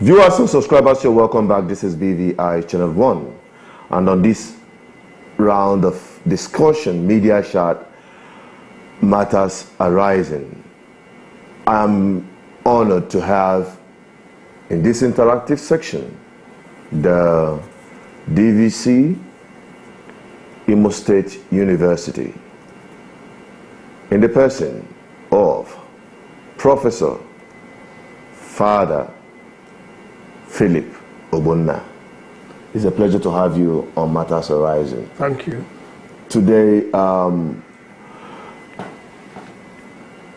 Viewers and subscribers, you're welcome back. This is BVI Channel 1. And on this round of discussion, media chat, matters arising, I'm honored to have in this interactive section the DVC Imo State University in the person of Professor Father Philip Obonna. It's a pleasure to have you on Matters Arising. Thank you. Today,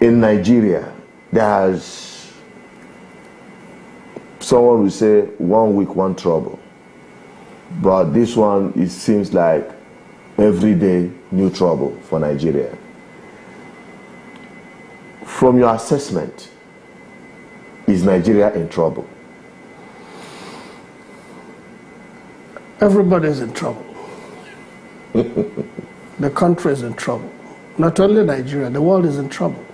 in Nigeria, there's someone will say 1 week, one trouble. But this one, it seems like every day new trouble for Nigeria. From your assessment, is Nigeria in trouble? Everybody's in trouble. The country is in trouble. Not only Nigeria, the world is in trouble.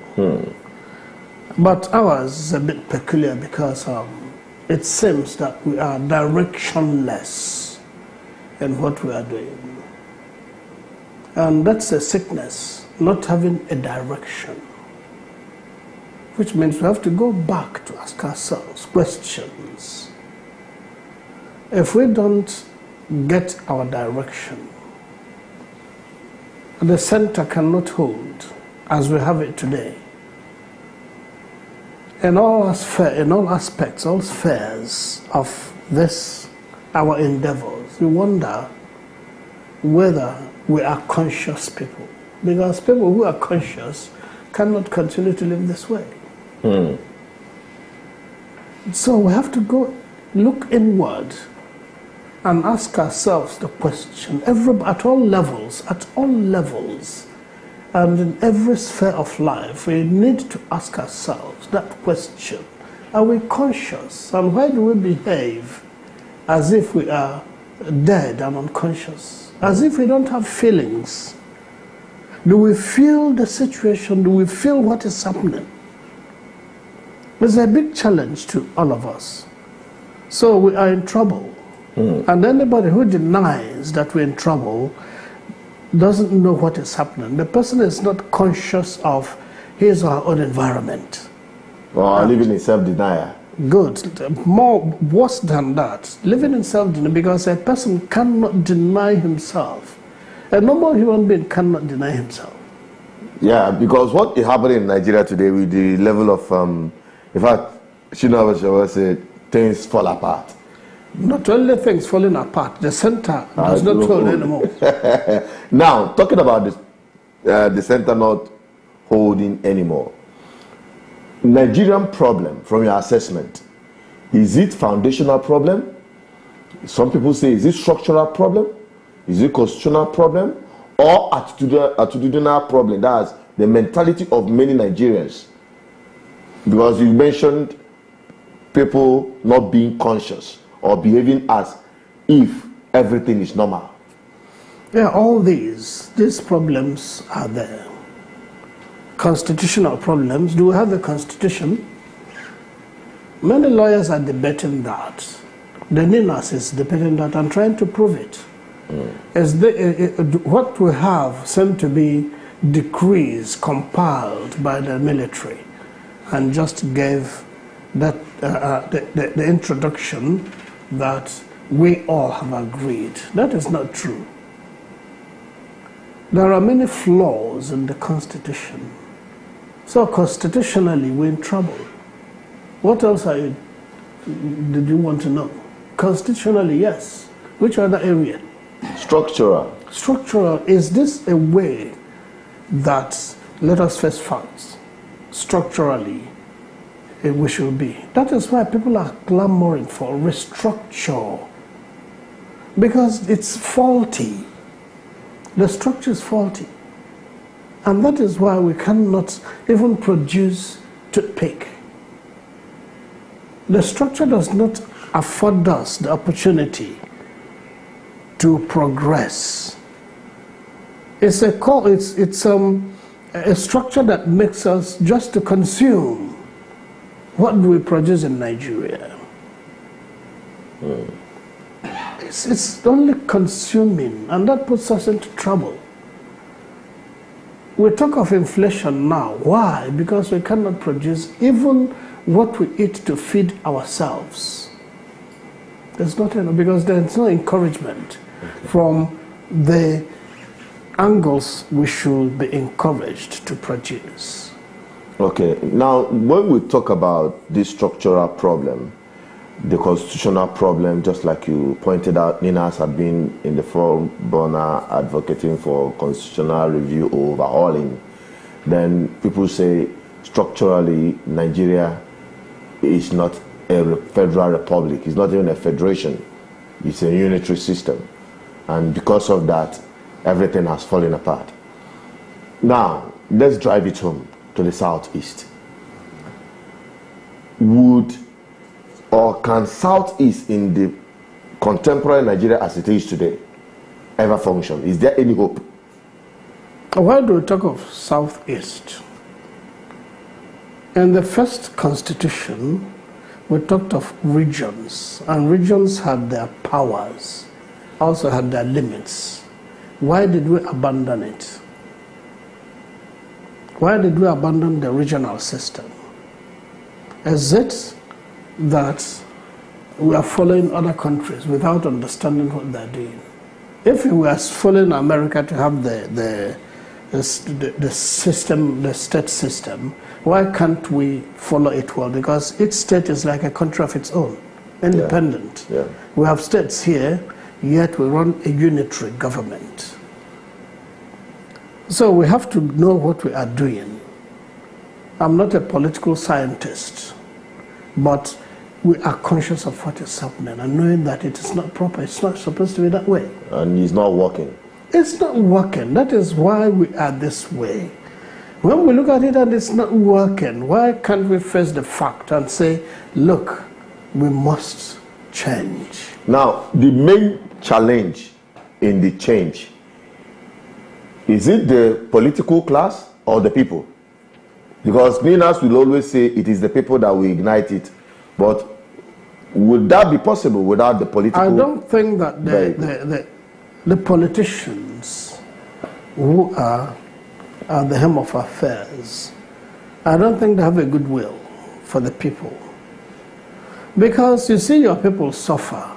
But ours is a bit peculiar because it seems that we are directionless in what we are doing. And that's a sickness, not having a direction. Which means we have to go back to ask ourselves questions. If we don't get our direction, the center cannot hold as we have it today. In all aspects, all spheres of this, our endeavors, we wonder whether we are conscious people. Because people who are conscious cannot continue to live this way. So we have to go look inward and ask ourselves the question, at all levels, and in every sphere of life, we need to ask ourselves that question. Are we conscious? And why do we behave as if we are dead and unconscious? As if we don't have feelings? Do we feel the situation? Do we feel what is happening? It's a big challenge to all of us. So we are in trouble. And anybody who denies that we're in trouble doesn't know what is happening. The person is not conscious of his or her own environment. Or living in self-denial. Good. Worse than that, living in self-denial, because a person cannot deny himself. A normal human being cannot deny himself. Yeah, because what is happening in Nigeria today with the level of, in fact, Shinawa said, things fall apart. Not only things falling apart, the center does not hold anymore. Now, talking about the center not holding anymore, Nigerian problem, from your assessment, is it foundational problem? Some people say, is it structural problem? Is it constitutional problem? Or attitudinal problem? That's the mentality of many Nigerians. Because you mentioned people not being conscious or behaving as if everything is normal. Yeah, all these problems are there. Constitutional problems. Do we have a constitution? Many lawyers are debating that. The NINAS is debating that and trying to prove it. What we have seem to be decrees compiled by the military and just gave that the introduction that we all have agreed. That is not true. There are many flaws in the Constitution. So constitutionally, we're in trouble. What else did you want to know? Constitutionally, yes. Which other area? Structural. Structural. Is this a way that, let us face facts, structurally, we should be? That is why people are clamoring for restructure, because it's faulty. The structure is faulty, and that is why we cannot even produce toothpick. The structure does not afford us the opportunity to progress. It's a structure that makes us just to consume. What do we produce in Nigeria? It's only consuming, and that puts us into trouble. We talk of inflation now. Why? Because we cannot produce even what we eat to feed ourselves. There's nothing, because there's no encouragement from the angles we should be encouraged to produce. Okay, now when we talk about this structural problem, the constitutional problem, just like you pointed out, Nina has been in the front burner advocating for constitutional review or overhauling. Then people say structurally Nigeria is not a federal republic. It's not even a federation. It's a unitary system. And because of that, everything has fallen apart. Now, let's drive it home to the southeast. Would or can Southeast in the contemporary Nigeria as it is today ever function? Is there any hope? Why do we talk of Southeast? In the first constitution, we talked of regions, and regions had their powers, also had their limits. Why did we abandon it? Why did we abandon the regional system? Is it that we are following other countries without understanding what they're doing? If we were following America to have the system, the state system, why can't we follow it well? Because each state is like a country of its own, independent. Yeah. We have states here, yet we run a unitary government. So we have to know what we are doing. I'm not a political scientist, but we are conscious of what is happening and knowing that it is not proper. It's not supposed to be that way. And it's not working. It's not working. That is why we are this way. When we look at it and it's not working, why can't we face the fact and say, look, we must change? Now, the main challenge in the change, is it the political class or the people? Because Minas will always say it is the people that will ignite it. But would that be possible without the political? I don't think that the politicians who are at the helm of affairs, I don't think they have a good will for the people. Because you see your people suffer.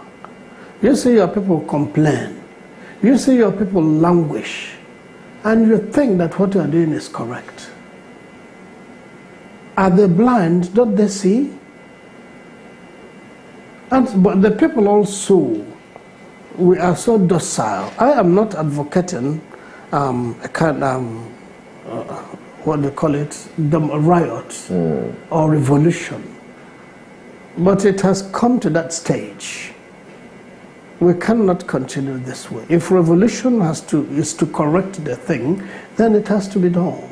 You see your people complain. You see your people languish. And you think that what you are doing is correct. Are they blind? Don't they see? But the people also, we are so docile. I am not advocating a kind of, what do you call it, riot or revolution. But it has come to that stage. We cannot continue this way. If revolution is to correct the thing, then it has to be done.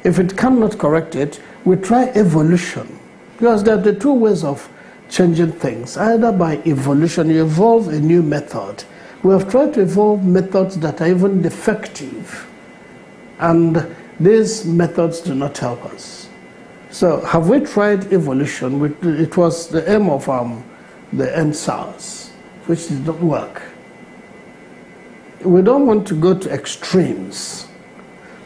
If it cannot correct it, we try evolution. Because there are the two ways of changing things. Either by evolution, you evolve a new method. We have tried to evolve methods that are even defective. And these methods do not help us. So have we tried evolution? It was the aim of the NSAS, which did not work. We don't want to go to extremes.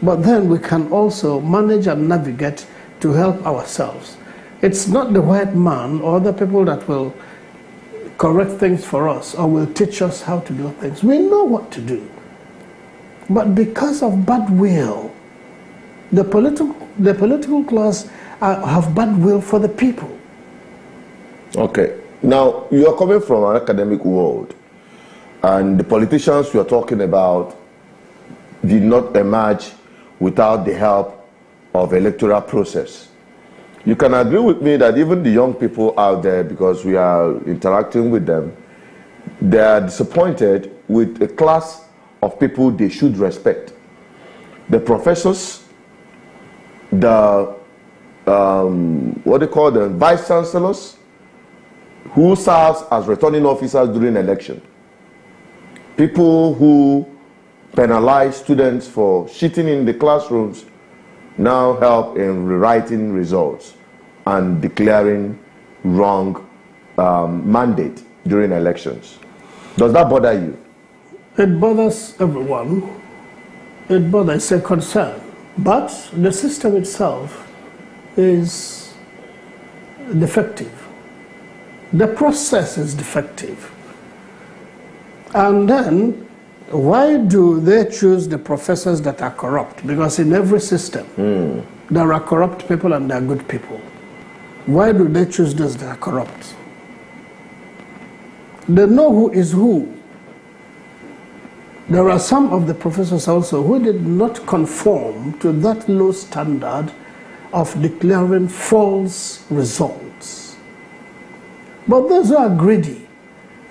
But then we can also manage and navigate to help ourselves. It's not the white man or the people that will correct things for us or will teach us how to do things. We know what to do. But because of bad will, the political class have bad will for the people. Okay. Now, you are coming from an academic world, and the politicians you are talking about did not emerge without the help of electoral process. You can agree with me that even the young people out there, because we are interacting with them, they are disappointed with a class of people they should respect. The professors, the what they call the vice chancellors, who serves as returning officers during election. People who penalize students for cheating in the classrooms now help in rewriting results and declaring wrong mandate during elections. Does that bother you? It bothers everyone. It bothers a concern. But the system itself is defective. The process is defective. And then, why do they choose the professors that are corrupt? Because in every system, there are corrupt people and there are good people. Why do they choose those that are corrupt? They know who is who. There are some of the professors also who did not conform to that low standard of declaring false results. But those who are greedy,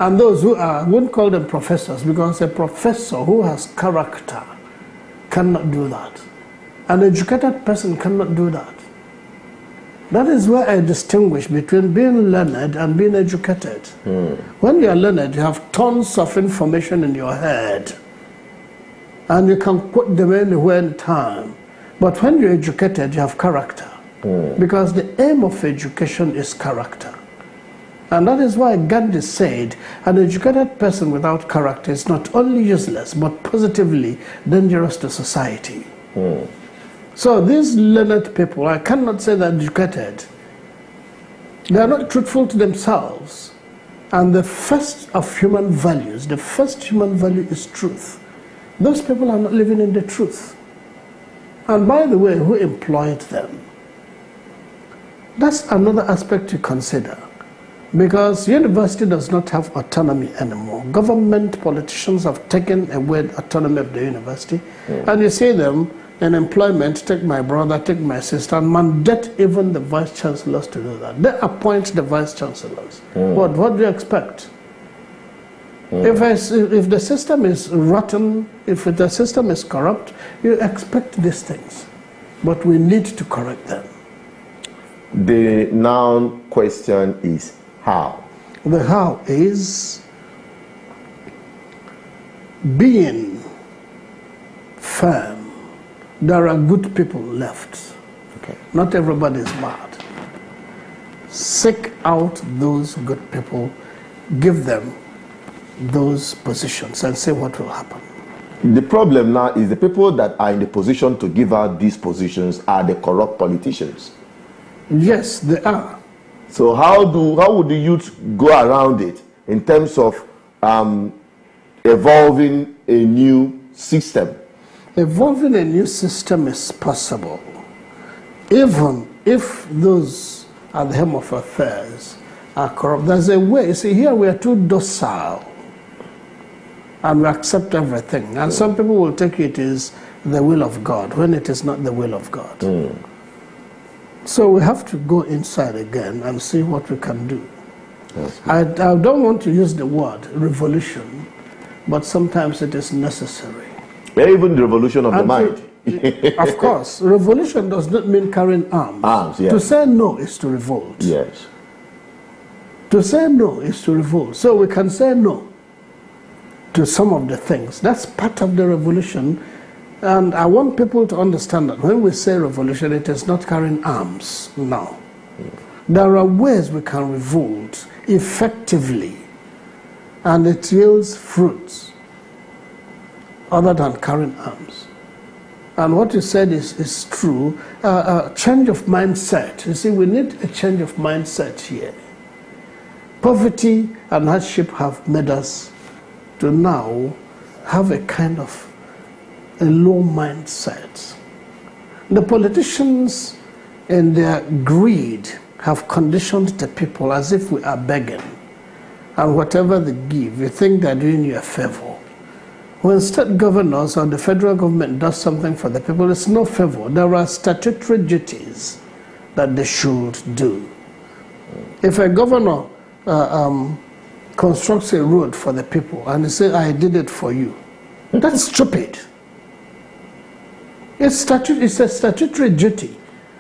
and those who are, I wouldn't call them professors, because a professor who has character cannot do that. An educated person cannot do that. That is where I distinguish between being learned and being educated. When you are learned, you have tons of information in your head, and you can quote them anywhere in time. But when you're educated, you have character. Because the aim of education is character. And that is why Gandhi said, an educated person without character is not only useless, but positively dangerous to society. So these learned people, I cannot say they're educated. They are not truthful to themselves. And the first of human values, the first human value is truth. Those people are not living in the truth. And by the way, who employed them? That's another aspect to consider. Because university does not have autonomy anymore. Government politicians have taken away the autonomy of the university. And you see them in employment, take my brother, take my sister, and mandate even the vice chancellors to do that. They appoint the vice chancellors. What do you expect? If the system is rotten, if the system is corrupt, you expect these things. But we need to correct them. The now question is how? The how is being firm. There are good people left. Not everybody is bad. Seek out those good people, give them those positions and see what will happen. The problem now is the people that are in the position to give out these positions are the corrupt politicians. Yes, they are. So how would the youth go around it in terms of evolving a new system? Evolving a new system is possible, even if those at the helm of affairs are corrupt. There's a way. You see, here we are too docile, and we accept everything. And some people will take it as the will of God, when it is not the will of God. So we have to go inside again and see what we can do. I don't want to use the word revolution, but sometimes it is necessary. Even the revolution of the mind. Of course, revolution does not mean carrying arms. Arms, yes. To say no is to revolt. Yes. To say no is to revolt. So we can say no to some of the things. That's part of the revolution. And I want people to understand that when we say revolution, it is not carrying arms. No. There are ways we can revolt effectively, and it yields fruits other than carrying arms. And what you said is true. Change of mindset. You see, we need a change of mindset here. Poverty and hardship have made us to now have a kind of a low mindset. The politicians, in their greed, have conditioned the people as if we are begging. And whatever they give, you think they're doing you a favor. When state governors or the federal government does something for the people, it's no favor. There are statutory duties that they should do. If a governor constructs a road for the people and he says, I did it for you, that's stupid. It's a statutory duty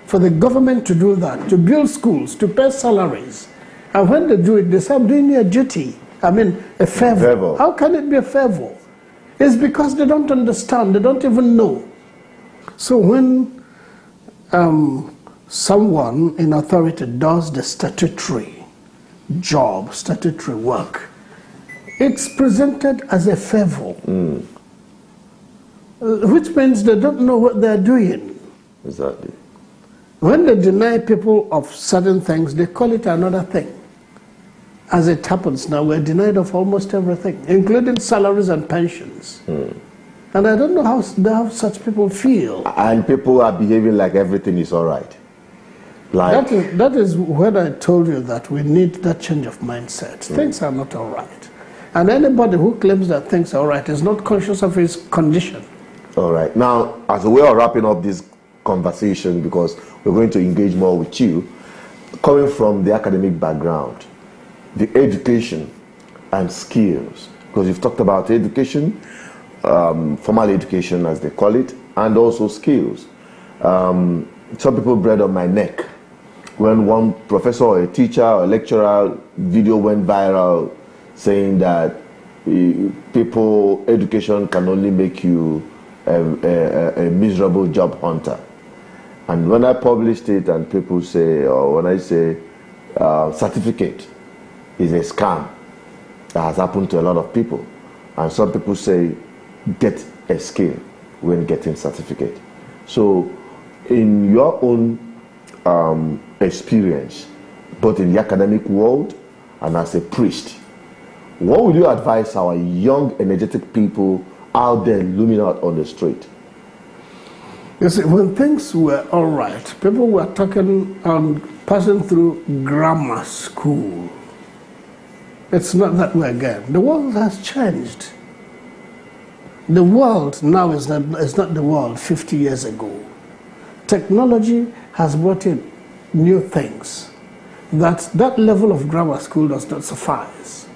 for the government to do that, to build schools, to pay salaries. And when they do it, they say, I'm doing a duty. I mean, a favor. How can it be a favor? It's because they don't understand, they don't even know. So when someone in authority does the statutory, job, statutory work, it's presented as a favor, which means they don't know what they're doing. Exactly. When they deny people of certain things, they call it another thing. As it happens now, we're denied of almost everything, including salaries and pensions. And I don't know how such people feel. And people are behaving like everything is all right. Like That is when I told you that we need that change of mindset. Things are not all right. And anybody who claims that things are all right is not conscious of his condition. All right. Now, as a way of wrapping up this conversation, because we're going to engage more with you, coming from the academic background, the education and skills, because you've talked about education, formal education as they call it, and also skills. Some people bread on my neck when one professor or a teacher or a lecturer video went viral saying that education can only make you a miserable job hunter. And when I published it and people say, or when I say certificate is a scam, that has happened to a lot of people. And some people say, get a skill when getting certificate. So in your own experience, both in the academic world and as a priest, what would you advise our young, energetic people out there looming out on the street? You see, when things were all right, people were talking on passing through grammar school. It's not that way again. The world has changed. The world now is not the world 50 years ago. Technology has brought in new things. That level of grammar school does not suffice.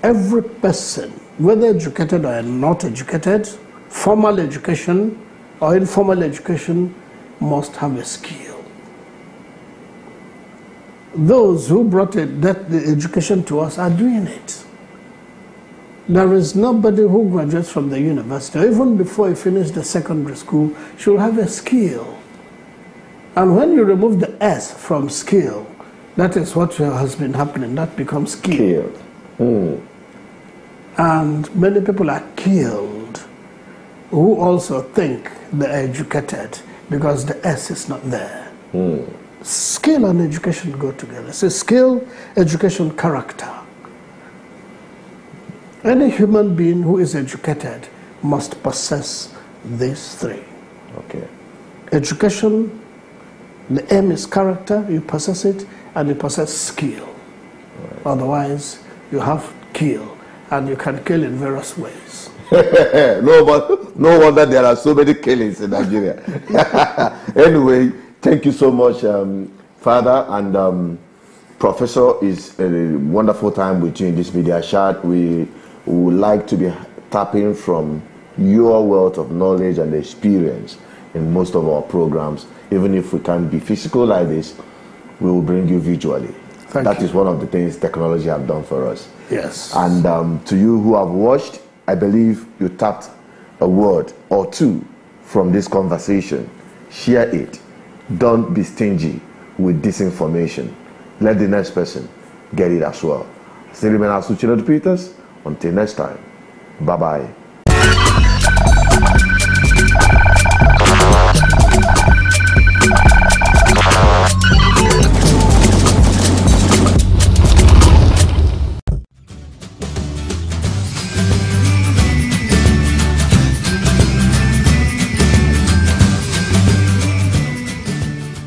Every person, whether educated or not educated, formal education or informal education, must have a skill. Those who brought the education to us are doing it. There is nobody who graduates from the university, or even before he finishes the secondary school, should have a skill. And when you remove the S from skill, that is what has been happening. That becomes skill. And many people are killed who also think they are educated because the S is not there. Skill and education go together. So skill, education, character. Any human being who is educated must possess these three. Okay. Education, the aim is character, you possess it, and you possess skill. Right. Otherwise, you have kill, and you can kill in various ways. No wonder there are so many killings in Nigeria. Anyway, thank you so much, Father and Professor. It's a wonderful time with you in this media chat. We would like to be tapping from your wealth of knowledge and experience in most of our programs. Even if we can't be physical like this, we will bring you visually. That is one of the things technology have done for us. Yes. And to you who have watched, I believe you tapped a word or two from this conversation. Share it. Don't be stingy with disinformation. Let the next person get it as well. Still remain as Peters. Until next time, bye-bye.